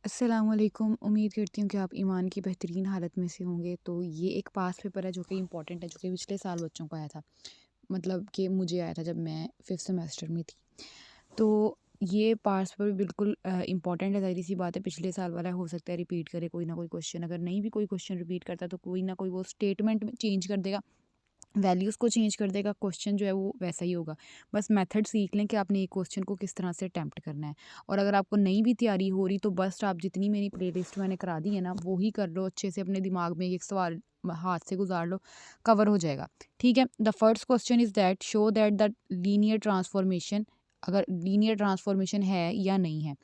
अस्सलामुअलैकुम। उम्मीद करती हूँ कि आप ईमान की बेहतरीन हालत में से होंगे। तो ये एक पास पेपर है जो कि इम्पोर्टेंट है, जो कि पिछले साल बच्चों को आया था। मतलब कि मुझे आया था जब मैं 5th सेमेस्टर में थी। तो ये पास पेपर बिल्कुल इम्पोर्टेंट है, ज़ाहिर-सी बात है पिछले साल वाला हो सकता है रिपीट करे कोई ना कोई क्वेश्चन। अगर नहीं भी कोई क्वेश्चन रिपीट करता तो कोई ना कोई वो स्टेटमेंट में चेंज कर देगा, वैल्यूज़ को चेंज कर देगा, क्वेश्चन जो है वो वैसा ही होगा। बस मेथड सीख लें कि आपने एक क्वेश्चन को किस तरह से अटेम्प्ट करना है। और अगर आपको नहीं भी तैयारी हो रही तो बस आप जितनी मेरी प्लेलिस्ट मैंने करा दी है ना, वो ही कर लो अच्छे से, अपने दिमाग में एक सवाल हाथ से गुजार लो, कवर हो जाएगा। ठीक है? The first question is that show that the linear transformation, अगर लीनियर ट्रांसफॉर्मेशन है या नहीं है।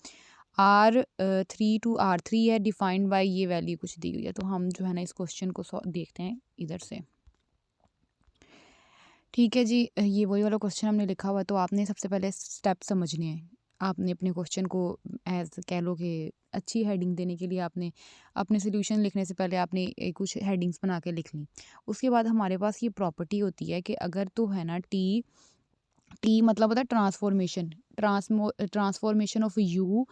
R3 टू R3 है, डिफाइंड बाय ये वैल्यू कुछ दी हुई है। तो हम जो है ना इस क्वेश्चन को देखते हैं इधर से। ठीक है जी, ये वही वाला क्वेश्चन हमने लिखा हुआ है। तो आपने सबसे पहले स्टेप समझने हैं। आपने अपने क्वेश्चन को एज़ कह लो कि अच्छी हेडिंग देने के लिए आपने अपने सॉल्यूशन लिखने से पहले आपने कुछ हेडिंग्स बना के लिख ली। उसके बाद हमारे पास ये प्रॉपर्टी होती है कि अगर तो है ना टी, टी मतलब होता है transformation, transformation of U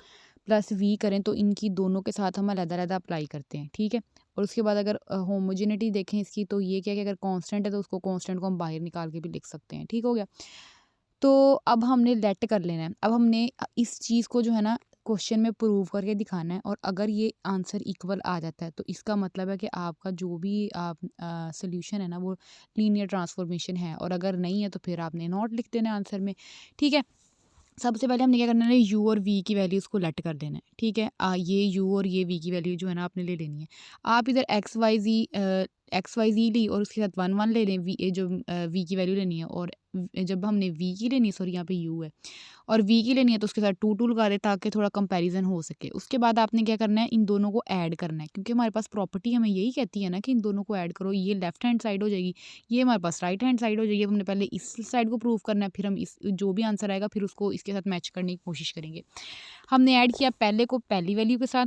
plus V करें तो इनकी दोनों के साथ हम अलग-अलग अप्लाई करते हैं, ठीक है? और उसके बाद अगर होमोजेनिटी देखें इसकी, तो ये क्या है कि अगर कांस्टेंट है तो उसको कांस्टेंट को हम बाहर निकाल के भी लिख सकते हैं, ठीक हो गया? तो अब हमने लेट कर लेना है। अब हमने इस चीज़ को जो है ना क्वेश्चन में प्रूव करके दिखाना है, और अगर ये आंसर इक्वल आ जाता है तो इसका मतलब है कि आपका जो भी आप सॉल्यूशन है ना वो लीनियर ट्रांसफॉर्मेशन है, और अगर नहीं है तो फिर आपने नॉट लिख देना है आंसर में, ठीक है? सबसे पहले हमने क्या करना है, यू और वी की वैल्यूज़ को लेट कर देना है, ठीक है? ये यू और ये वी की वैल्यू जो है ना आपने ले लेनी है। आप इधर एक्स वाई ज़ी ली और उसके साथ 1 1 ले लें, वी ए जो वी की वैल्यू लेनी है, और जब हमने वी की लेनी है, सॉरी यहाँ पे यू है, और वी की लेनी है तो उसके साथ 2 2 लगा दें ताकि थोड़ा कंपैरिजन हो सके। उसके बाद आपने क्या करना है, इन दोनों को ऐड करना है, क्योंकि हमारे पास प्रॉपर्टी हमें यही कहती है ना कि इन दोनों को ऐड करो, ये लेफ्ट हैंड साइड हो जाएगी, ये हमारे पास राइट हैंड साइड हो जाएगी। अब हमने पहले इस साइड को प्रूव करना है, फिर हम इस जो भी आंसर आएगा फिर उसको इसके साथ मैच करने की कोशिश करेंगे। हमने ऐड किया पहले को पहली वैल्यू के साथ,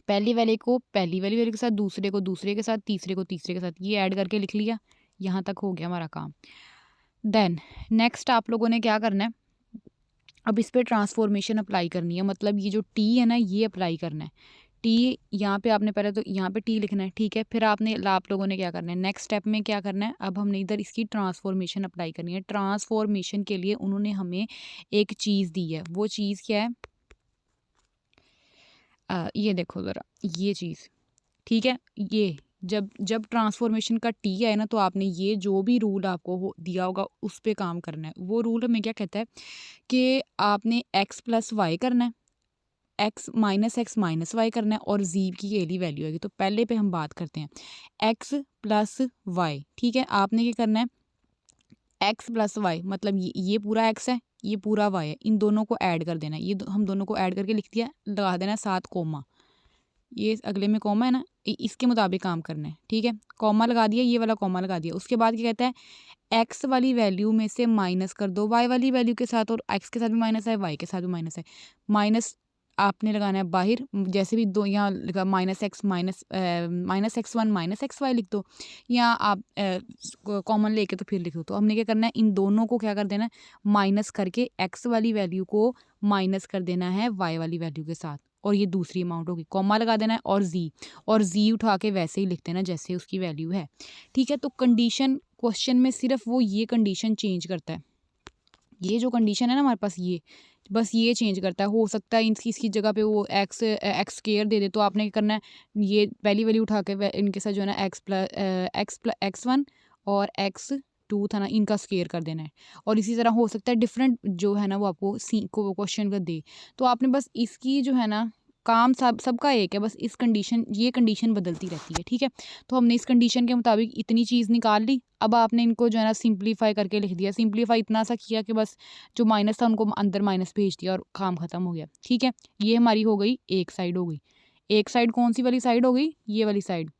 पहली वाले को पहली वाली वैल्यू के साथ, दूसरे को दूसरे के साथ, तीसरे को तीसरे के साथ, ये ऐड करके लिख लिया। यहाँ तक हो गया हमारा काम। देन नेक्स्ट आप लोगों ने क्या करना है, अब इस पे ट्रांसफॉर्मेशन अप्लाई करनी है, मतलब ये जो टी है ना ये अप्लाई करना है। टी यहाँ पे आपने पहले तो यहाँ पे टी लिखना है, ठीक है? फिर आपने आप लोगों ने क्या करना है, नेक्स्ट स्टेप में क्या करना है, अब हमने इधर इसकी ट्रांसफॉर्मेशन अप्लाई करनी है। ट्रांसफॉर्मेशन के लिए उन्होंने हमें एक चीज़ दी है, वो चीज़ क्या है? ये देखो ज़रा, ये चीज़, ठीक है? ये जब जब ट्रांसफॉर्मेशन का टी आए ना तो आपने ये जो भी रूल आपको दिया होगा उस पे काम करना है। वो रूल हमें क्या कहता है कि आपने एक्स प्लस वाई करना है, एक्स माइनस वाई करना है, और जी की ये वाली वैल्यू आएगी। तो पहले पे हम बात करते हैं एक्स प्लस वाई, ठीक है? आपने क्या करना है, एक्स प्लस वाई मतलब ये पूरा एक्स है, ये पूरा वाई है, इन दोनों को ऐड कर देना है। हम दोनों को ऐड करके लिख दिया, लगा देना है साथ कोमा, ये अगले में कॉमा है ना, इसके मुताबिक काम करना है, ठीक है? कॉमा लगा दिया, ये वाला कॉमा लगा दिया। उसके बाद क्या कहता है, एक्स वाली वैल्यू में से माइनस कर दो वाई वाली वैल्यू के साथ, और एक्स के साथ भी माइनस है, वाई के साथ भी माइनस है। माइनस आपने लगाना है बाहर, जैसे भी दो यहाँ लगा, minus X one minus X Y लिख दो, या आप कॉमन लेके तो फिर लिख दो। तो हमने क्या करना है, इन दोनों को क्या कर देना है, माइनस करके एक्स वाली वैल्यू को माइनस कर देना है वाई वाली वैल्यू के साथ, और ये दूसरी अमाउंट होगी, कॉमा लगा देना है, और जी उठा के वैसे ही लिख देना जैसे उसकी वैल्यू है, ठीक है? तो कंडीशन क्वेश्चन में सिर्फ वो ये कंडीशन चेंज करता है, ये जो कंडीशन है ना हमारे पास, ये बस ये चेंज करता है। हो सकता है इसकी जगह पे वो एक्स स्क्वायर दे दे, तो आपने क्या करना है, ये पहली वैल्यू उठा के इनके साथ जो है ना एक्स वन और एक्स टू था ना, इनका स्क्वायर कर देना है। और इसी तरह हो सकता है डिफरेंट जो है ना वो आपको सी को क्वेश्चन का दे, तो आपने बस इसकी जो है ना काम सबका एक है, बस ये कंडीशन बदलती रहती है, ठीक है? तो हमने इस कंडीशन के मुताबिक इतनी चीज़ निकाल ली। अब आपने इनको जो है ना सिंप्लीफाई करके लिख दिया। सिंप्लीफाई इतना सा किया कि बस जो माइनस था उनको अंदर माइनस भेज दिया और काम ख़त्म हो गया, ठीक है? ये हमारी हो गई एक साइड हो गई। एक साइड कौन सी वाली साइड हो गई? ये वाली साइड।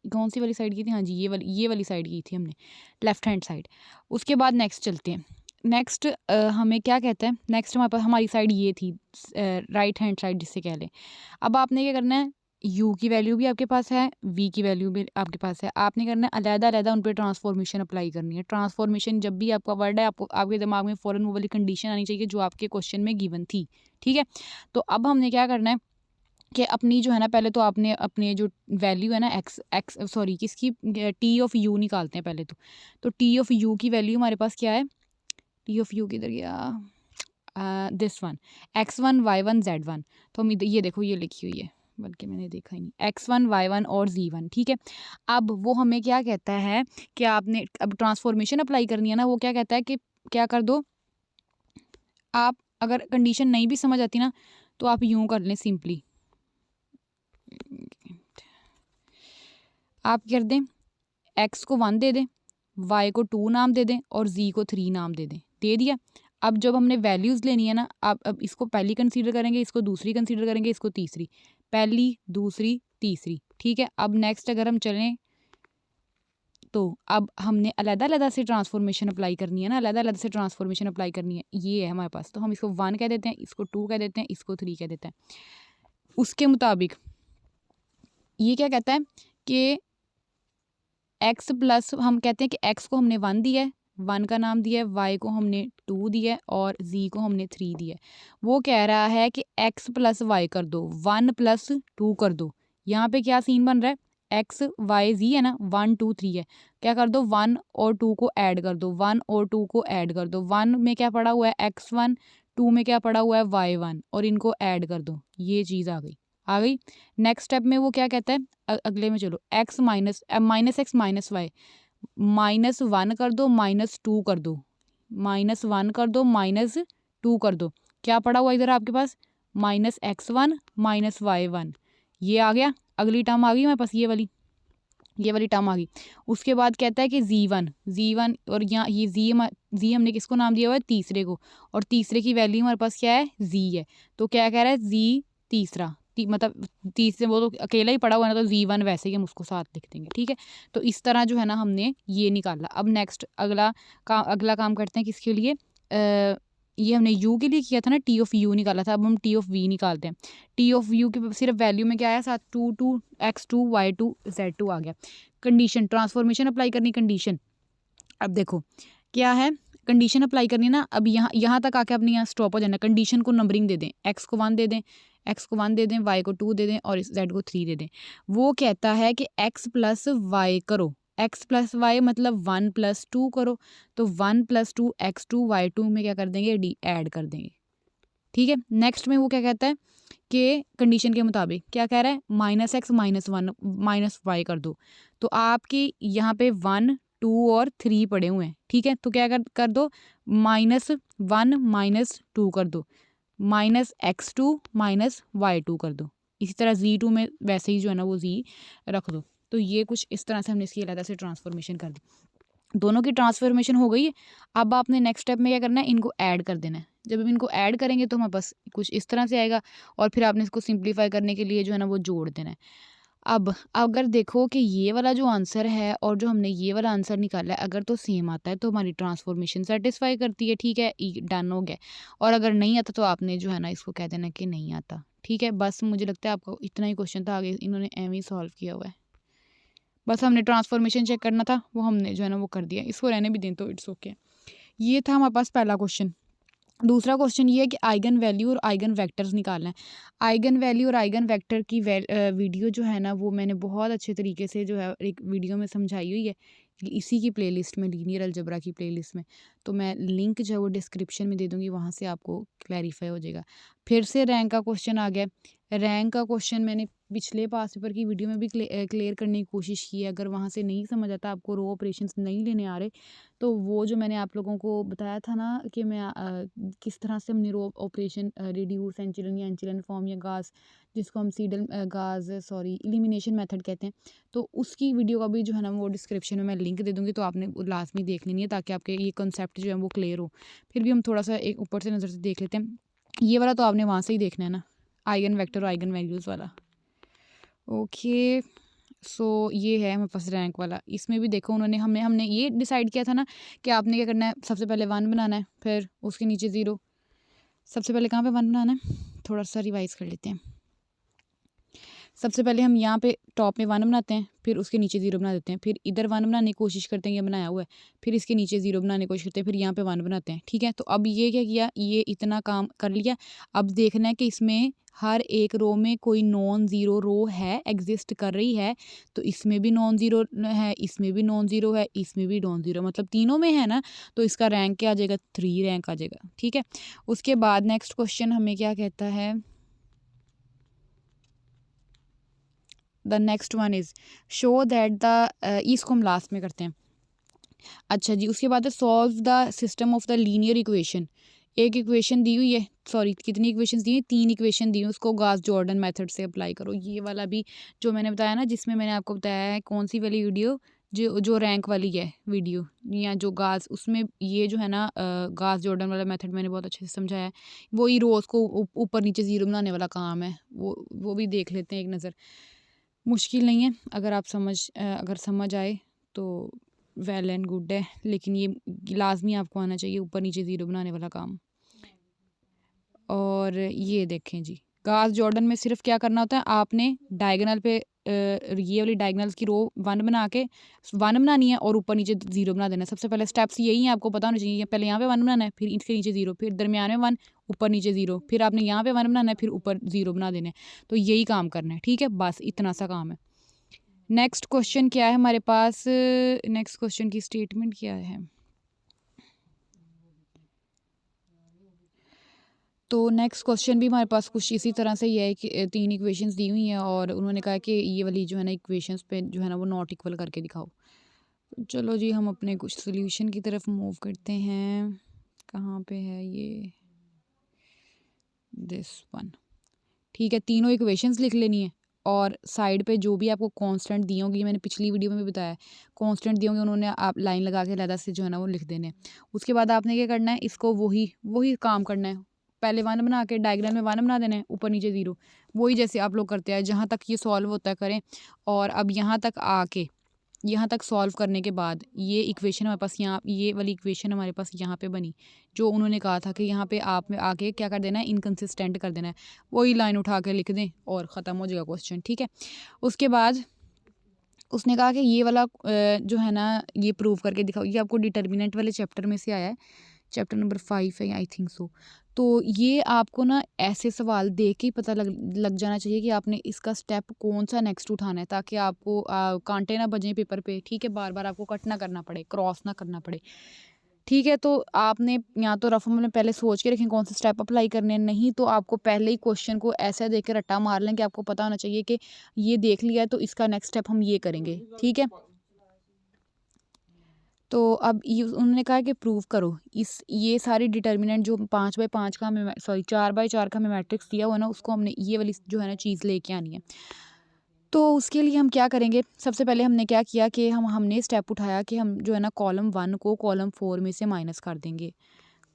कौन सी वाली साइड की थी? हाँ जी, ये वाली साइड की थी हमने, लेफ्ट हैंड साइड। उसके बाद नेक्स्ट चलते हैं। नेक्स्ट हमें क्या कहता है, नेक्स्ट हमारे पास हमारी साइड ये थी, राइट हैंड साइड जिससे कह लें। अब आपने क्या करना है, यू की वैल्यू भी आपके पास है, वी की वैल्यू भी आपके पास है। आपने करना है अलग-अलग उन पे ट्रांसफॉर्मेशन अप्लाई करनी है। ट्रांसफॉर्मेशन जब भी आपका वर्ड है, आपको आपके दिमाग में फ़ौरन वो वाली कंडीशन आनी चाहिए जो आपके क्वेश्चन में गिवन थी, ठीक है? तो अब हमने क्या करना है, कि अपनी जो है ना, पहले तो आपने अपने जो वैल्यू है ना किसकी, टी ऑफ यू निकालते हैं पहले तो टी ऑफ यू की वैल्यू हमारे पास क्या है, टी ऑफ यू किधर गया, this one, x1 y1 z1। तो हम ये देखो ये लिखी हुई है, बल्कि मैंने देखा ही नहीं, x1 y1 और z1, ठीक है। अब वो हमें क्या कहता है कि आपने अब ट्रांसफॉर्मेशन अप्लाई करनी है ना, वो क्या कहता है कि क्या कर दो आप, अगर कंडीशन नहीं भी समझ आती ना तो आप यूं कर लें सिंपली, आप कर दें x को 1 दे दें, y को 2 नाम दे दें और z को 3 नाम दे दें, दे दिया। अब जब हमने वैल्यूज़ लेनी है ना, आप अब इसको पहली कंसीडर करेंगे, इसको दूसरी कंसीडर करेंगे, इसको तीसरी, पहली दूसरी तीसरी, ठीक है। अब नेक्स्ट अगर हम चलें तो अब हमने अलग-अलग से ट्रांसफॉर्मेशन अप्लाई करनी है ना, अलग-अलग से ट्रांसफॉर्मेशन अप्लाई करनी है, ये है हमारे पास। तो हम इसको 1 कह देते हैं, इसको 2 कह देते हैं, इसको 3 कह देते हैं। उसके मुताबिक ये क्या कहता है कि x प्लस, हम कहते हैं कि x को हमने 1 दिया है, 1 का नाम दिया है, y को हमने 2 दिया है और z को हमने 3 दिया है। वो कह रहा है कि x प्लस y कर दो, 1 प्लस 2 कर दो। यहाँ पे क्या सीन बन रहा है, x y z है ना, 1 2 3 है, क्या कर दो 1 और 2 को ऐड कर दो, 1 और 2 को ऐड कर दो, 1 में क्या पड़ा हुआ है x1, 2 में क्या पड़ा हुआ है y1 और इनको ऐड कर दो, ये चीज़ आ गई। नेक्स्ट स्टेप में वो क्या कहता है, अगले में चलो, x minus X minus Y, -1 कर दो, -2 कर दो, -1 कर दो, -2 कर दो, क्या पड़ा हुआ इधर आपके पास, -x1 -y1, ये आ गया। अगली टर्म आ गई हमारे पास, ये वाली टर्म आ गई। उसके बाद कहता है कि z1 और यहाँ ये z हमने किसको नाम दिया हुआ है, तीसरे को, और तीसरे की वैल्यू हमारे पास क्या है, z है। तो क्या कह रहा है, z तीसरा, मतलब तीसरे, वो तो अकेला ही पड़ा हुआ है ना, तो z1 वैसे ही हम उसको साथ लिख देंगे, ठीक है। तो इस तरह जो है ना हमने ये निकाला। अब नेक्स्ट अगला काम करते हैं किसके लिए, ये हमने u के लिए किया था ना, टी ऑफ यू निकाला था, अब हम टी ऑफ v निकालते हैं। टी ऑफ यू के सिर्फ वैल्यू में क्या आया, साथ 2 x2 y2 z2 आ गया। कंडीशन, ट्रांसफॉर्मेशन अप्लाई करनी, कंडीशन, अब देखो क्या है, कंडीशन अप्लाई करनी है ना। अब यहाँ तक आके अपने यहाँ स्टॉप हो जाना। कंडीशन को नंबरिंग दे दें, x को 1 दे दें, y को 2 दे दें और इस z को 3 दे दें। वो कहता है कि x प्लस वाई करो, x प्लस वाई मतलब 1 प्लस 2 करो, तो 1 प्लस 2 x2 y2 में क्या कर देंगे, ऐड कर देंगे, ठीक है। नेक्स्ट में वो क्या कहता है कि कंडीशन के मुताबिक क्या कह रहा है, -x -1 -y कर दो। तो आपकी यहाँ पे 1 2 और 3 पड़े हुए हैं, ठीक है। तो क्या कर दो, -1 -2 कर दो, -x2 -y2 कर दो। इसी तरह z2 में वैसे ही जो है ना वो z रख दो। तो ये कुछ इस तरह से हमने इसकी अलग से ट्रांसफॉर्मेशन कर दी। दोनों की ट्रांसफॉर्मेशन हो गई है। अब आपने नेक्स्ट स्टेप में क्या करना है, इनको ऐड कर देना है। जब हम इनको ऐड करेंगे तो हमारे पास कुछ इस तरह से आएगा और फिर आपने इसको सिंप्लीफाई करने के लिए जो है ना वो जोड़ देना है। अब अगर देखो कि ये वाला जो आंसर है और जो हमने ये वाला आंसर निकाला है अगर तो सेम आता है तो हमारी ट्रांसफॉर्मेशन सेटिस्फाई करती है, ठीक है, डन हो गया। और अगर नहीं आता तो आपने जो है ना इसको कह देना कि नहीं आता, ठीक है। बस मुझे लगता है आपको इतना ही क्वेश्चन था, आगे इन्होंने एम ही सॉल्व किया हुआ है। बस हमने ट्रांसफॉर्मेशन चेक करना था, वो हमने जो है ना वो कर दिया। इसको रहने भी दें तो इट्स ओके। ये था हमारे पास पहला क्वेश्चन। दूसरा क्वेश्चन ये है कि आइगन वैल्यू और आइगन वेक्टर्स निकालना है। आइगन वैल्यू और आइगन वेक्टर की वीडियो जो है ना वो मैंने बहुत अच्छे तरीके से जो है एक वीडियो में समझाई हुई है, इसी की प्लेलिस्ट में, लीनियर अलजेब्रा की प्लेलिस्ट में। तो मैं लिंक जो है वो डिस्क्रिप्शन में दे दूँगी, वहाँ से आपको क्लैरिफाई हो जाएगा। फिर से रैंक का क्वेश्चन आ गया। रैंक का क्वेश्चन मैंने पिछले पास पेपर की वीडियो में भी क्लियर करने की कोशिश की है। अगर वहाँ से नहीं समझ आता, आपको रो ऑपरेशंस नहीं लेने आ रहे, तो वो जो मैंने आप लोगों को बताया था ना कि मैं किस तरह से हमने रो ऑपरेशन रिड्यूस एंचिलन या एंचिलन फॉर्म या गाज, जिसको हम एलिमिनेशन मेथड कहते हैं, तो उसकी वीडियो का भी जो है ना वो डिस्क्रिप्शन में मैं लिंक दे दूँगी, तो आपने लाजमी देख लेनी है ताकि आपके ये कंसेप्ट जो है वो क्लियर हो। फिर भी हम थोड़ा सा एक ऊपर से नज़र से देख लेते हैं। ये वाला तो आपने वहाँ से ही देखना है ना, आइगन वेक्टर और आइगन वैल्यूज़ वाला। ओके, सो ये है हमारे पास रैंक वाला। इसमें भी देखो उन्होंने हमने ये डिसाइड किया था ना कि आपने क्या करना है, सबसे पहले 1 बनाना है, फिर उसके नीचे 0। सबसे पहले कहाँ पे 1 बनाना है, थोड़ा सा रिवाइज कर लेते हैं। सबसे पहले हम यहाँ पे टॉप में 1 बनाते हैं, फिर उसके नीचे 0 बना देते हैं, फिर इधर 1 बनाने की कोशिश करते हैं, ये बनाया हुआ है, फिर इसके नीचे 0 बनाने की कोशिश करते हैं, फिर यहाँ पे 1 बनाते हैं, ठीक है। तो अब ये क्या किया, ये इतना काम कर लिया। अब देखना है कि इसमें हर एक रो में कोई नॉन ज़ीरो रो है, एग्जिस्ट कर रही है। तो इसमें भी नॉन ज़ीरो है, इसमें भी नॉन ज़ीरो है, इसमें भी नॉन ज़ीरो, मतलब तीनों में है ना। तो इसका रैंक क्या आ जाएगा, 3 रैंक आ जाएगा, ठीक है। उसके बाद नेक्स्ट क्वेश्चन हमें क्या कहता है, the next one is show that the, इसको हम लास्ट में करते हैं। अच्छा जी, उसके बाद है solve the system of the linear equation. एक इक्वेशन दी हुई है, सॉरी कितनी इक्वेशंस दी हैं, 3 इक्वेशन दी हुई, उसको गॉस जॉर्डन मेथड से अप्लाई करो। ये वाला भी जो मैंने बताया ना, जिसमें मैंने आपको बताया है कौन सी वाली वीडियो, जो जो रैंक वाली है वीडियो, या जो गास, उसमें ये जो है ना गास जॉर्डन वाला मेथड मैंने बहुत अच्छे से समझाया है। वही रोज़ को ऊपर नीचे ज़ीरो बनाने वाला काम है, वो भी देख लेते हैं एक नज़र। मुश्किल नहीं है, अगर आप अगर समझ आए तो वेल एंड गुड है, लेकिन ये लाजमी आपको आना चाहिए, ऊपर नीचे ज़ीरो बनाने वाला काम। और ये देखें जी, गास जॉर्डन में सिर्फ क्या करना होता है, आपने डायगोनल पे ये वाली डायगोनल्स की रो 1 बना के 1 बनानी है और ऊपर नीचे 0 बना देना है। सबसे पहले स्टेप्स यही हैं, आपको पता होना चाहिए। पहले यहाँ पे 1 बनाना है, फिर इसके नीचे 0, फिर दरमियान में 1, ऊपर नीचे 0, फिर आपने यहाँ पे 1 बनाना है, फिर ऊपर 0 बना देना है। तो यही काम करना है, ठीक है, बस इतना सा काम है। नेक्स्ट क्वेश्चन क्या है हमारे पास, नेक्स्ट क्वेश्चन की स्टेटमेंट क्या है, तो नेक्स्ट क्वेश्चन भी हमारे पास कुछ इसी तरह से ही है कि 3 इक्वेशंस दी हुई हैं और उन्होंने कहा कि ये वाली जो है ना इक्वेशंस पे जो है ना वो नॉट इक्वल करके दिखाओ। तो चलो जी, हम अपने कुछ सोल्यूशन की तरफ मूव करते हैं। कहाँ पे है ये, दिस वन, ठीक है। तीनों इक्वेशंस लिख लेनी है और साइड पे जो भी आपको कांस्टेंट दिए होंगे, ये मैंने पिछली वीडियो में भी बताया, कांस्टेंट दिए होंगे उन्होंने आप लाइन लगा के अलग से जो है ना वो लिख देने हैं। उसके बाद आपने क्या करना है, इसको वही वही काम करना है। पहले 1 बना के डायग्राम में 1 बना देना है, ऊपर नीचे 0, वही जैसे आप लोग करते हैं। जहाँ तक ये सॉल्व होता है करें। और अब यहाँ तक सॉल्व करने के बाद ये इक्वेशन हमारे पास, यहाँ ये वाली इक्वेशन हमारे पास यहाँ पे बनी, जो उन्होंने कहा था कि यहाँ पे आप में आके क्या कर देना है, इनकंसिस्टेंट कर देना है। वही लाइन उठा के लिख दें और ख़त्म हो जाएगा क्वेश्चन, ठीक है। उसके बाद उसने कहा कि ये वाला जो है ना ये प्रूव करके दिखाओ। ये आपको डिटर्मिनेंट वाले चैप्टर में से आया है, चैप्टर नंबर 5 है आई थिंक सो। तो ये आपको ना ऐसे सवाल देख के ही पता लग जाना चाहिए कि आपने इसका स्टेप कौन सा नेक्स्ट उठाना है, ताकि आपको कांटे ना बजें पेपर पे, ठीक है। बार बार आपको कट ना करना पड़े, क्रॉस ना करना पड़े, ठीक है। तो आपने या तो रफ में पहले सोच के रखें कौन से स्टेप अप्लाई करने हैं, नहीं तो आपको पहले ही क्वेश्चन को ऐसा देख के रट्टा मार लें कि आपको पता होना चाहिए कि ये देख लिया है तो इसका नेक्स्ट स्टेप हम ये करेंगे, ठीक है। तो अब ये उन्होंने कहा कि प्रूव करो ये सारी डिटर्मिनेंट जो 5x5 का हमें, सॉरी 4x4 का हमें मैट्रिक्स दिया हुआ है ना, उसको हमने ये वाली जो है ना चीज़ लेके आनी है। तो उसके लिए हम क्या करेंगे, सबसे पहले हमने क्या किया कि हमने स्टेप उठाया कि हम जो है ना कॉलम 1 को कॉलम 4 में से माइनस कर देंगे।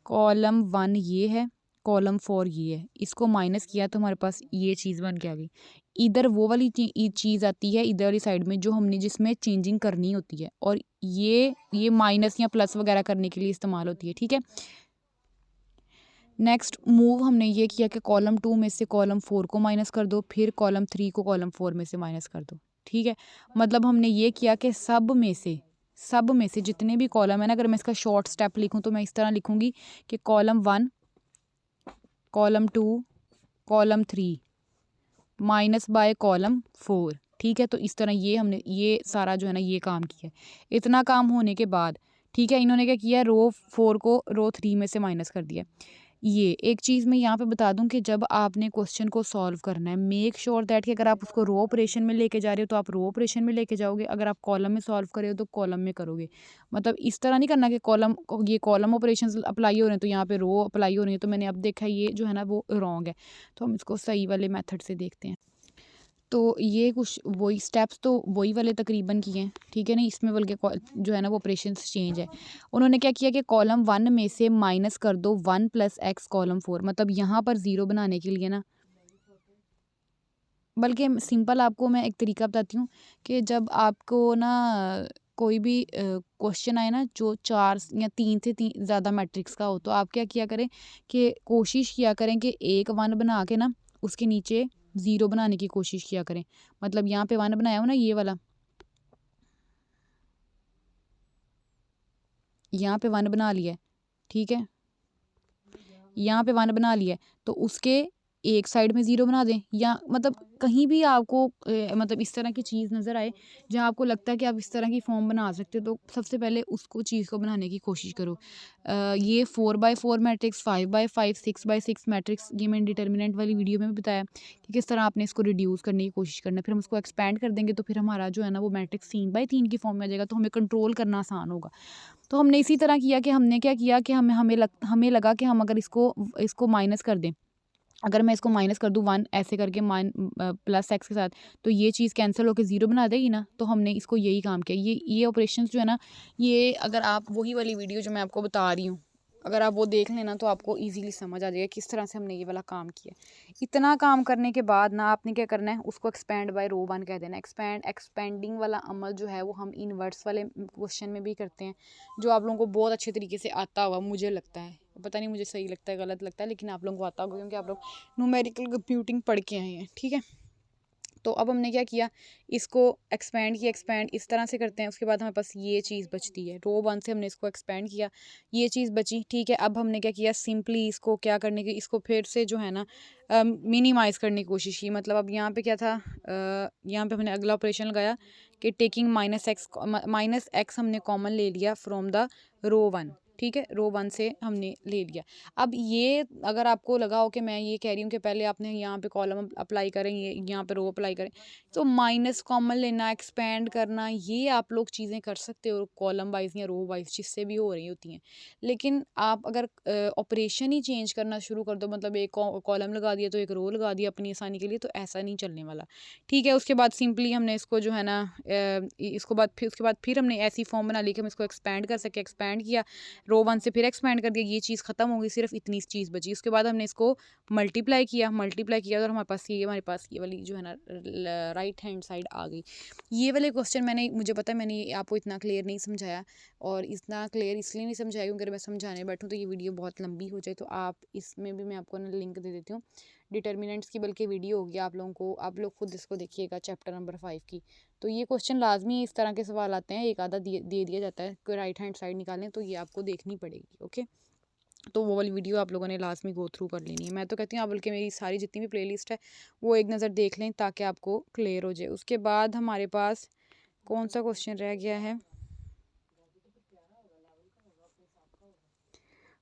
कॉलम 1 ये है, कॉलम 4 ये है, इसको माइनस किया तो हमारे पास ये चीज़ बन के आ गई। इधर वो वाली चीज़ आती है, इधर वाली साइड में जो हमने जिसमें चेंजिंग करनी होती है, और ये माइनस या प्लस वगैरह करने के लिए इस्तेमाल होती है, ठीक है। नेक्स्ट मूव हमने ये किया कि कॉलम 2 में से कॉलम 4 को माइनस कर दो, फिर कॉलम 3 को कॉलम 4 में से माइनस कर दो, ठीक है। मतलब हमने ये किया कि सब में से जितने भी कॉलम है ना, अगर मैं इसका शॉर्ट स्टेप लिखूं तो मैं इस तरह लिखूंगी कि column 1, column 2, column 3 minus by column 4, ठीक है। तो इस तरह ये हमने ये सारा जो है ना ये काम किया है। इतना काम होने के बाद, ठीक है, इन्होंने क्या किया, रो 4 को रो 3 में से माइनस कर दिया। ये एक चीज़ मैं यहाँ पे बता दूं कि जब आपने क्वेश्चन को सॉल्व करना है, मेक श्योर दैट कि अगर आप उसको रो ऑपरेशन में लेके जा रहे हो तो आप रो ऑपरेशन में लेके जाओगे, अगर आप कॉलम में सॉल्व कर रहे हो तो कॉलम में करोगे। मतलब इस तरह नहीं करना कि ये कॉलम ऑपरेशन अप्लाई हो रहे हैं तो यहाँ पे रो अप्लाई हो रही है, तो मैंने अब देखा ये जो है ना वो रॉन्ग है। तो हम इसको सही वाले मेथड से देखते हैं। तो ये कुछ वही स्टेप्स तो वही वाले तकरीबन किए हैं, ठीक है ना। इसमें बल्कि जो है ना वो ऑपरेशन चेंज है। उन्होंने क्या किया कि कॉलम 1 में से माइनस कर दो 1 + x कॉलम 4, मतलब यहाँ पर 0 बनाने के लिए ना, बल्कि सिंपल आपको मैं एक तरीका बताती हूँ कि जब आपको ना कोई भी क्वेश्चन आए ना जो 4 या 3 से ज़्यादा मैट्रिक्स का हो, तो आप क्या किया करें कि कोशिश किया करें कि एक 1 बना के ना उसके नीचे ज़ीरो बनाने की कोशिश किया करें। मतलब यहाँ पे 1 बनाया हो ना, ये वाला, यहाँ पे 1 बना लिया है, ठीक है, यहाँ पे 1 बना लिया है, तो उसके एक साइड में ज़ीरो बना दें, या मतलब कहीं भी आपको मतलब इस तरह की चीज़ नज़र आए जहाँ आपको लगता है कि आप इस तरह की फॉर्म बना सकते हो, तो सबसे पहले उसको चीज़ को बनाने की कोशिश करो। ये 4x4 matrix, 5x5, 6x6 matrix, ये मैंने डिटर्मिनेंट वाली वीडियो में भी बताया कि किस तरह आपने इसको रिड्यूस करने की कोशिश करना है। फिर हम उसको एक्सपैंड कर देंगे तो फिर हमारा जो है ना वो मैट्रिक्स 3x3 की फॉर्म में आ जाएगा, तो हमें कंट्रोल करना आसान होगा। तो हमने इसी तरह किया कि हमने क्या किया कि हमें लगा कि हम अगर इसको माइनस कर दें, अगर मैं इसको माइनस कर दूँ 1 ऐसे करके प्लस एक्स के साथ, तो ये चीज़ कैंसिल होकर ज़ीरो बना देगी ना, तो हमने इसको यही काम किया। ये ऑपरेशंस जो है ना, ये अगर आप वही वाली वीडियो जो मैं आपको बता रही हूँ, अगर आप वो देख लेना तो आपको ईज़िली समझ आ जाएगा किस तरह से हमने ये वाला काम किया। इतना काम करने के बाद ना आपने क्या करना है, उसको एक्सपैंड बाय रो 1 कह देना। एक्सपेंडिंग वाला अमल जो है वो हम इनवर्ट्स वाले क्वेश्चन में भी करते हैं, जो आप लोगों को बहुत अच्छे तरीके से आता होगा, मुझे लगता है। पता नहीं मुझे सही लगता है गलत लगता है, लेकिन आप लोगों को आता होगा क्योंकि आप लोग न्यूमेरिकल कंप्यूटिंग पढ़ के आए हैं, ठीक है। तो अब हमने क्या किया, इसको एक्सपैंड इस तरह से करते हैं। उसके बाद हमारे पास ये चीज़ बचती है, रो 1 से हमने इसको एक्सपैंड किया, ये चीज़ बची, ठीक है। अब हमने क्या किया, सिंपली इसको क्या करने की, इसको फिर से जो है ना मिनिमाइज़ करने की कोशिश की। मतलब अब यहाँ पे क्या था, यहाँ पे हमने अगला ऑपरेशन लगाया कि टेकिंग माइनस एक्स हमने कॉमन ले लिया फ्रॉम द रो 1, ठीक है, रो 1 से हमने ले लिया। अब ये अगर आपको लगा हो कि मैं ये कह रही हूँ कि पहले आपने यहाँ पे कॉलम अप्लाई करें, ये यहाँ पे रो अप्लाई करें, तो माइनस कॉमन लेना, एक्सपेंड करना, ये आप लोग चीज़ें कर सकते हो कॉलम वाइज या रो वाइज, जिससे भी हो रही होती हैं। लेकिन आप अगर ऑपरेशन ही चेंज करना शुरू कर दो, मतलब एक कॉलम लगा दिया तो एक रो लगा दिया अपनी आसानी के लिए, तो ऐसा नहीं चलने वाला, ठीक है। उसके बाद सिंपली हमने इसको जो है ना उसके बाद फिर हमने ऐसी फॉर्म बना ली कि हम इसको एक्सपैंड कर सके। एक्सपैंड किया, रो 1 से फिर एक्सपैंड कर दिया, ये चीज़ ख़त्म हो गई, सिर्फ इतनी चीज़ बची। उसके बाद हमने इसको मल्टीप्लाई किया और हमारे पास ये वाली जो है ना राइट हैंड साइड आ गई। ये वाले क्वेश्चन मुझे पता है मैंने आपको इतना क्लियर नहीं समझाया, और इतना क्लियर इसलिए नहीं समझाया क्योंकि अगर मैं समझाने बैठूँ तो ये वीडियो बहुत लंबी हो जाए। तो आप इसमें भी मैं आपको ना लिंक दे देती हूँ डिटर्मिनेंट्स की, बल्कि वीडियो होगी आप लोग खुद इसको देखिएगा, चैप्टर नंबर 5 की। तो ये क्वेश्चन लाजमी इस तरह के सवाल आते हैं, एक आधा दे दिया जाता है कि राइट हैंड साइड निकालें, तो ये आपको देखनी पड़ेगी, ओके। तो वो वाली वीडियो आप लोगों ने लाजमी गो थ्रू कर लेनी है। मैं तो कहती हूँ आप बल्कि मेरी सारी जितनी भी प्लेलिस्ट है वो एक नज़र देख लें ताकि आपको क्लियर हो जाए। उसके बाद हमारे पास कौन सा क्वेश्चन रह गया है,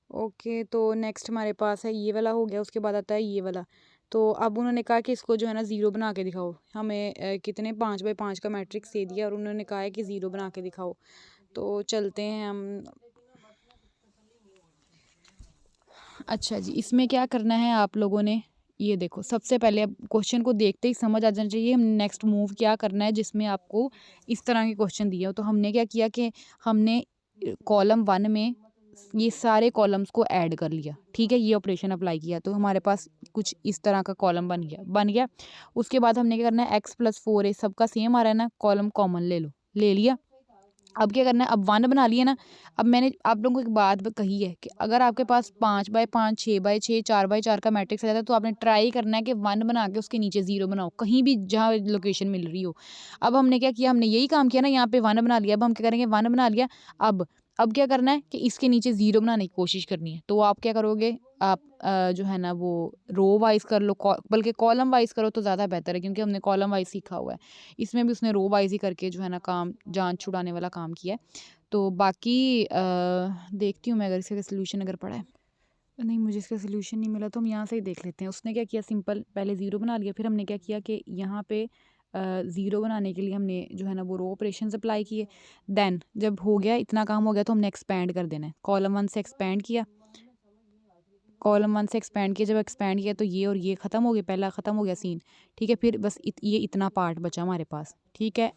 ओके, तो नेक्स्ट हमारे पास है ये वाला, हो गया। उसके बाद आता है ये वाला। तो अब उन्होंने कहा कि इसको जो है ना ज़ीरो बना के दिखाओ। हमें कितने 5x5 का मैट्रिक्स दे दिया और उन्होंने कहा है कि ज़ीरो बना के दिखाओ। तो चलते हैं हम। अच्छा जी, इसमें क्या करना है आप लोगों ने, ये देखो, सबसे पहले अब क्वेश्चन को देखते ही समझ आ जाना चाहिए हम नेक्स्ट मूव क्या करना है, जिसमें आपको इस तरह के क्वेश्चन दिए हो। तो हमने क्या किया कि हमने कॉलम 1 में ये सारे कॉलम्स को ऐड कर लिया, ठीक है, ये ऑपरेशन अप्लाई किया, तो हमारे पास कुछ इस तरह का कॉलम बन गया। उसके बाद हमने क्या करना है, x+4 सबका सेम आ रहा है ना, कॉलम कॉमन ले लिया। अब क्या करना है, अब 1 बना लिए ना। अब मैंने आप लोगों को एक बात कही है कि अगर आपके पास 5x5, 6x6, 4x4 का मैट्रिक्स आ जाता है, तो आपने ट्राई करना है कि 1 बना के उसके नीचे 0 बनाओ, कहीं भी जहाँ लोकेशन मिल रही हो। अब हमने क्या किया, हमने यही काम किया ना, यहाँ पे 1 बना लिया। अब हम क्या करेंगे, 1 बना लिया। अब क्या करना है कि इसके नीचे 0 बनाने की कोशिश करनी है। तो आप क्या करोगे, आप जो है ना वो रो वाइज कर लो, बल्कि कॉलम वाइज करो तो ज़्यादा बेहतर है, क्योंकि हमने कॉलम वाइज सीखा हुआ है। इसमें भी उसने रो वाइज ही करके जो है ना काम जान छुड़ाने वाला काम किया है। तो बाकी देखती हूँ मैं अगर इसका सोल्यूशन अगर पड़ा है। नहीं, मुझे इसका सोल्यूशन नहीं मिला, तो हम यहाँ से ही देख लेते हैं। उसने क्या किया, सिंपल पहले 0 बना लिया, फिर हमने क्या किया कि यहाँ पे 0 बनाने के लिए हमने जो है ना वो रो ऑपरेशंस अप्लाई किए। देन जब हो गया, इतना काम हो गया, तो हमने एक्सपैंड कर देना है। कॉलम 1 से एक्सपैंड किया, जब एक्सपैंड किया तो ये और ये ख़त्म हो गया, पहला ख़त्म हो गया सीन, ठीक है। फिर बस ये इतना पार्ट बचा हमारे पास, ठीक है।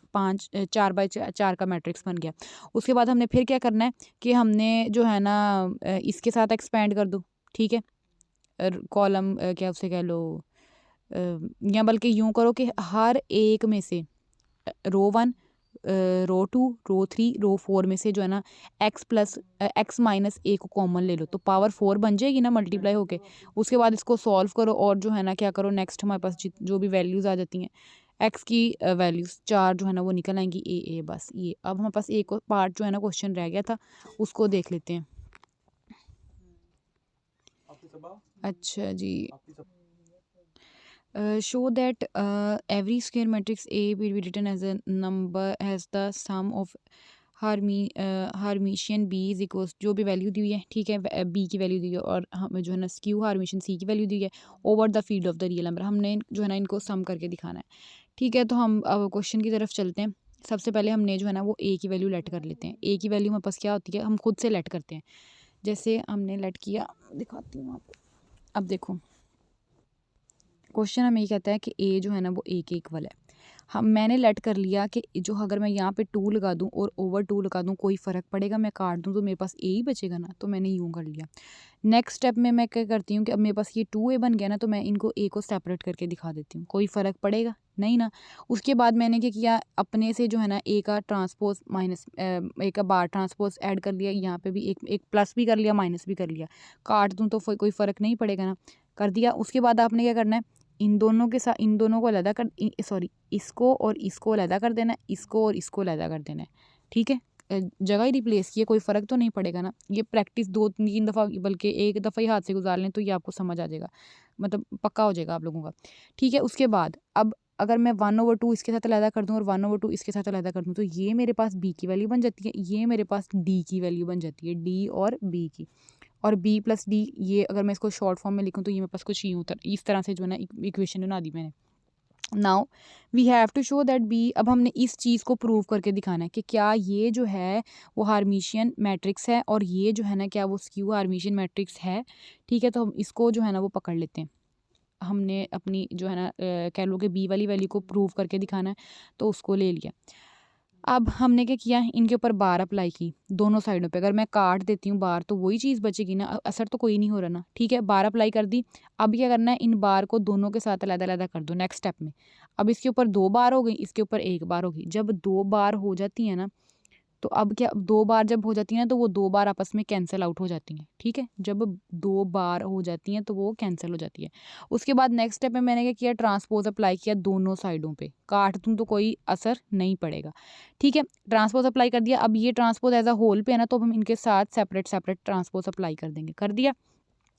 4x4 का मैट्रिक्स बन गया। उसके बाद हमने फिर क्या करना है कि हमने जो है ना इसके साथ एक्सपैंड कर दो, ठीक है। कॉलम क्या उसे कह लो, या बल्कि यूँ करो कि हर एक में से रो 1 रो 2 रो 3 रो 4 में से जो है ना x माइनस a को कॉमन ले लो तो पावर 4 बन जाएगी ना मल्टीप्लाई होके। उसके बाद इसको सॉल्व करो और जो है ना क्या करो, नेक्स्ट हमारे पास जो भी वैल्यूज़ आ जाती हैं एक्स की वैल्यूज़ 4 जो है ना वो निकल आएंगी ए बस ये। अब हमारे पास एक और पार्ट जो है ना क्वेश्चन रह गया था, उसको देख लेते हैं। अच्छा जी, show that every square matrix A will be written as a number has the sum of हार्मिशियन B is equals, जो भी वैल्यू दी हुई है ठीक है, B की वैल्यू दी हुई है और हमें जो है ना स्क्यू हार्मिशियन C की वैल्यू दी हुई है over the field of the real number, हमने जो है ना इनको सम करके दिखाना है। ठीक है, तो हम अब क्वेश्चन की तरफ चलते हैं। सबसे पहले हमने जो है ना वो ए की वैल्यू लेट कर लेते हैं। ए की वैल्यू हमारे पास क्या होती है, हम खुद से लेट करते हैं। जैसे हमने लेट किया, दिखाती हूँ आपको। अब देखो क्वेश्चन हमें ये कहता है कि ए जो है ना वो ए के इक्वल है। मैंने लेट कर लिया कि जो अगर मैं यहाँ पे 2 लगा दूँ और ओवर 2 लगा दूँ कोई फ़र्क पड़ेगा, मैं काट दूँ तो मेरे पास ए ही बचेगा ना, तो मैंने यूँ कर लिया। नेक्स्ट स्टेप में मैं क्या करती हूँ कि अब मेरे पास ये 2a बन गया ना, तो मैं इनको a को सेपरेट करके दिखा देती हूँ। कोई फ़र्क पड़ेगा नहीं ना। उसके बाद मैंने क्या किया, अपने से जो है ना a का ट्रांसपोज माइनस a का बार ट्रांसपोज ऐड कर लिया, यहाँ पे भी एक प्लस भी कर लिया माइनस भी कर लिया। काट दूँ तो कोई फ़र्क नहीं पड़ेगा ना, कर दिया। उसके बाद आपने क्या करना है, इन दोनों के साथ इन दोनों को अलग कर सॉरी इसको और इसको अलग कर देना है, इसको और इसको अलग कर देना है। ठीक है, जगह ही रिप्लेस किया, कोई फ़र्क तो नहीं पड़ेगा ना। ये प्रैक्टिस 2-3 दफ़ा बल्कि एक दफ़ा ही हाथ से गुजार लें तो ये आपको समझ आ जाएगा, मतलब पक्का हो जाएगा आप लोगों का। ठीक है, उसके बाद अब अगर मैं 1/2 इसके साथ अलग कर दूँ और 1/2 इसके साथ अलग कर दूँ तो ये मेरे पास b की वैल्यू बन जाती है, ये मेरे पास d की वैल्यू बन जाती है, d और b की। और b प्लस डी, ये अगर मैं इसको शॉर्ट फॉर्म में लिखूँ तो ये मेरे पास कुछ यूँ इस तरह से जो है ना इक्वेशन बना दी मैंने। Now we have to show that B, अब हमने इस चीज़ को प्रूव करके दिखाना है कि क्या ये जो है वो हार्मिशियन मैट्रिक्स है और ये जो है ना क्या वो स्क्यू हार्मिशियन मैट्रिक्स है। ठीक है, तो हम इसको जो है ना वो पकड़ लेते हैं। हमने अपनी जो है ना कह लो कि बी वाली वैल्यू को प्रूव करके दिखाना है, तो उसको ले लिया। अब हमने क्या किया, इनके ऊपर बार अप्लाई की दोनों साइडों पे। अगर मैं काट देती हूँ बार तो वही चीज़ बचेगी ना, असर तो कोई नहीं हो रहा ना। ठीक है, बार अप्लाई कर दी। अब क्या करना है, इन बार को दोनों के साथ अलग-अलग कर दो नेक्स्ट स्टेप में। अब इसके ऊपर 2 बार हो गई, इसके ऊपर 1 बार होगी। जब 2 बार हो जाती है ना, तो अब क्या, 2 बार जब हो जाती है ना तो वो 2 बार आपस में कैंसिल आउट हो जाती हैं। ठीक है, जब 2 बार हो जाती हैं तो वो कैंसिल हो जाती है। उसके बाद नेक्स्ट स्टेप में मैंने क्या किया, ट्रांसपोज अप्लाई किया दोनों साइडों पे। काट दूँ तो कोई असर नहीं पड़ेगा। ठीक है, ट्रांसपोज अप्लाई कर दिया। अब ये ट्रांसपोज एज अ होल पे है ना, तो हम इनके साथ सेपरेट सेपरेट ट्रांसपोज अप्लाई कर देंगे। कर दिया।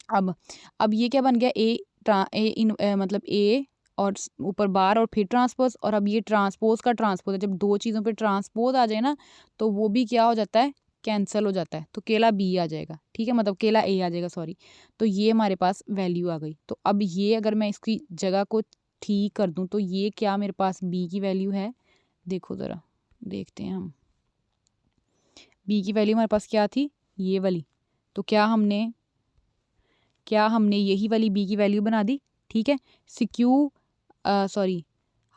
अब ये क्या बन गया, मतलब ए और ऊपर बार और फिर ट्रांसपोज, और अब ये ट्रांसपोज का ट्रांसपोज है। जब दो चीज़ों पे ट्रांसपोज आ जाए ना तो वो भी क्या हो जाता है, कैंसिल हो जाता है, तो केला बी आ जाएगा। ठीक है, मतलब केला ए आ जाएगा सॉरी। तो ये हमारे पास वैल्यू आ गई। तो अब ये अगर मैं इसकी जगह को ठीक कर दूं तो ये क्या मेरे पास बी की वैल्यू है, देखो ज़रा देखते हैं हम। बी की वैल्यू हमारे पास क्या थी, ये वाली। तो क्या हमने यही वाली बी की वैल्यू बना दी। ठीक है, सिक्यू सॉरी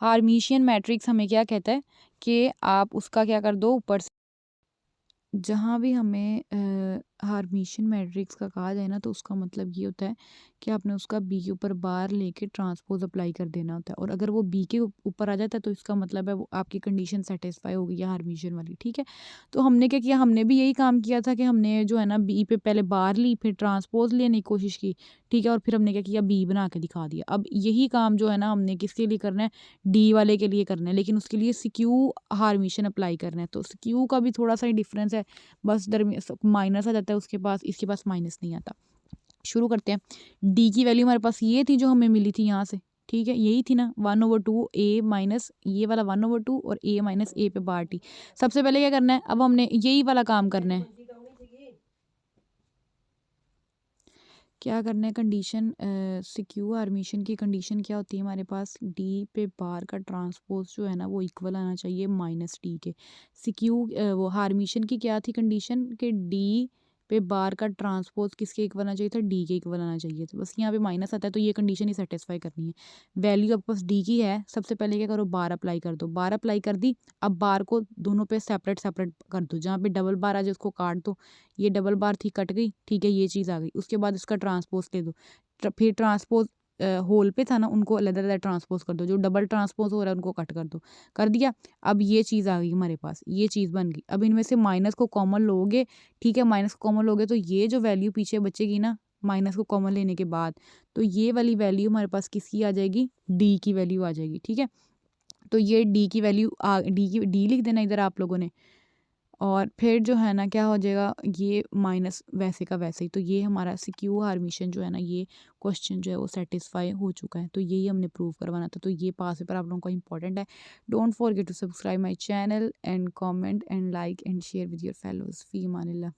हार्मिशियन मैट्रिक्स हमें क्या कहता है कि आप उसका क्या कर दो, ऊपर से जहाँ भी हमें हार्मिशियन मैट्रिक्स का कहा जाए ना तो उसका मतलब ये होता है कि आपने उसका बी के ऊपर बार लेके ट्रांसपोज अप्लाई कर देना होता है, और अगर वो बी के ऊपर आ जाता है तो इसका मतलब है वो आपकी कंडीशन सेटिस्फाई हो गई है हार्मिशियन वाली। ठीक है, तो हमने क्या किया, हमने भी यही काम किया था कि हमने जो है ना बी पे पहले बार ली, फिर ट्रांसपोज लेने की कोशिश की। ठीक है, और फिर हमने क्या किया, बी बना के दिखा दिया। अब यही काम जो है ना हमने किसके लिए करना है, डी वाले के लिए करना है, लेकिन उसके लिए सिक्यू हार्मिशियन अप्लाई करना है। तो सिक्यू का भी थोड़ा सा ही डिफरेंस है, बस दरमियान माइनस आ जाता है उसके पास, इसके पास माइनस नहीं आता। शुरू करते हैं। डी की वैल्यू हमारे पास ये थी जो हमें मिली थी यहाँ से। ठीक है, यही थी ना 1/2 ए माइनस ये वाला 1/2 और ए माइनस ए पे बार टी। सबसे पहले क्या करना है, अब हमने यही वाला काम करना है। क्या करना है, कंडीशन सिक्यू हार्मिशियन की कंडीशन क्या होती है हमारे पास, डी पे बार का ट्रांसपोज जो है ना वो इक्वल आना चाहिए माइनस डी के। सिक्यू वो हार्मिशियन की क्या थी कंडीशन, कि डी पे बार का ट्रांसपोज किसके इक्वल आना चाहिए था, डी के इक्वल आना चाहिए। तो बस यहाँ पे माइनस आता है तो ये कंडीशन ही सेटिस्फाई करनी है। वैल्यू आपके पास डी की है, सबसे पहले क्या करो, बार अप्लाई कर दो। बार अप्लाई कर दी। अब बार को दोनों पे सेपरेट सेपरेट कर दो, जहाँ पे डबल बार आ जाए उसको काट दो। ये डबल बार थी, कट गई। ठीक है, ये चीज़ आ गई। उसके बाद इसका ट्रांसपोज ले दो। फिर ट्रांसपोज होल पे था ना उनको अलग-अलग ट्रांसपोज़ कर दो, जो डबल ट्रांसपोज़ हो रहा है उनको कट कर दो। कर दिया? अब ये चीज़ आ गई हमारे पास, ये चीज़ बन गई। अब इनमें से माइनस को कॉमन लोगे, ठीक है? माइनस को कॉमन लोगे तो ये जो वैल्यू पीछे बचेगी ना माइनस को कॉमन लेने के बाद, तो ये वाली वैल्यू हमारे पास किसकी आ जाएगी? डी की वैल्यू आ जाएगी, ठीक है? तो ये डी की वैल्यू डी लिख देना इधर आप लोगों ने। और फिर जो है ना क्या हो जाएगा, ये माइनस वैसे का वैसे ही। तो ये हमारा सिक्योर हार्मिशन जो है ना, ये क्वेश्चन जो है वो सेटिस्फाई हो चुका है। तो यही हमने प्रूव करवाना था। तो ये पास पेपर आप लोगों को इंपॉर्टेंट है। Don't forget to subscribe my channel and comment and like and share with your fellows. फी अमानिल्लाह।